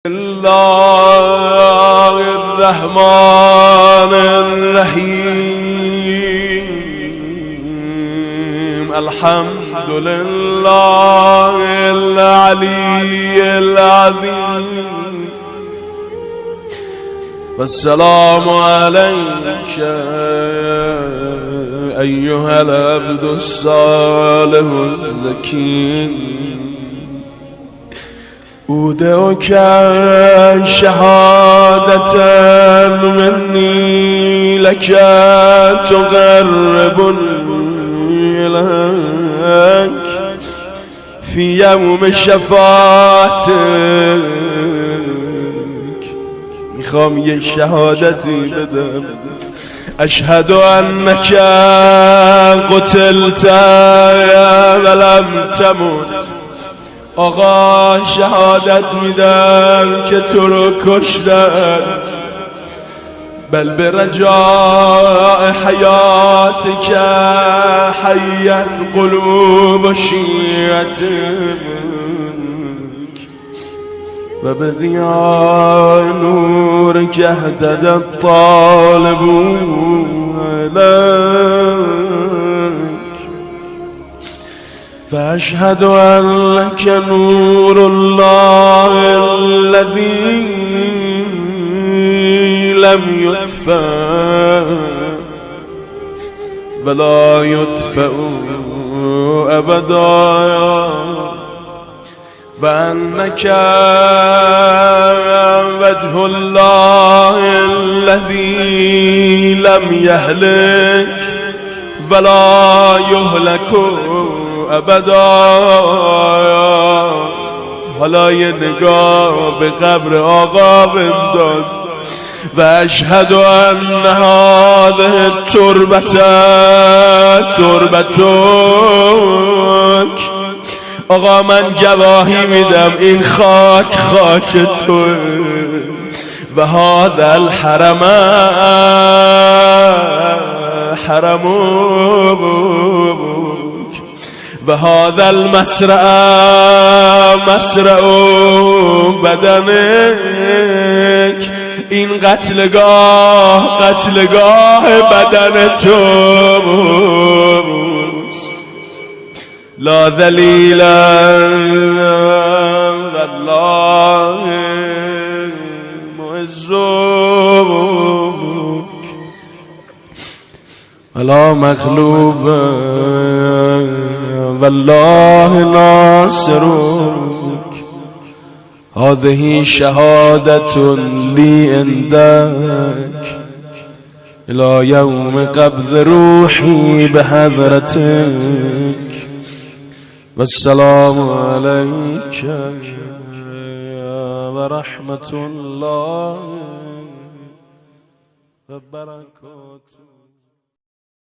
الله الرحمن الرحيم. الحمد لله العلي العظيم، والسلام عليك أيها العبد الصالح الزكي. أودعك شهادة مني لك تقربني إليك في يوم شفاعتك. میخوام یه شهادتی بدم. أشهد أنك قتلت ولم تمت. آقا شهادت میدم که تو رو کشتن، بل به رجاء حیاتک حیت قلوب شیعتک و به ضیاء نورک اهتدی الطالبون الیک. فأشهد أنك نور الله الذي لم يطفأ ولا يطفأ أبدا، وأنك وجه الله الذي لم يهلك ولا يهلك ابدا. حالا یه نگاه به قبر آقا بنداز. و اشهد ان هذه التربة تربتک. آقا من گواهی میدم این خاک خاک تو و هذا الحرم حرمک و هذا المسرع مسرع بدنک. این قتلگاه بدن توست. لا ذلیل والله معزک ولا مغلوب والله ناصرك. هذه شهادة لي عندك إلى يوم قبض روحي بحضرتك. والسلام عليك ورحمة الله وبركاته.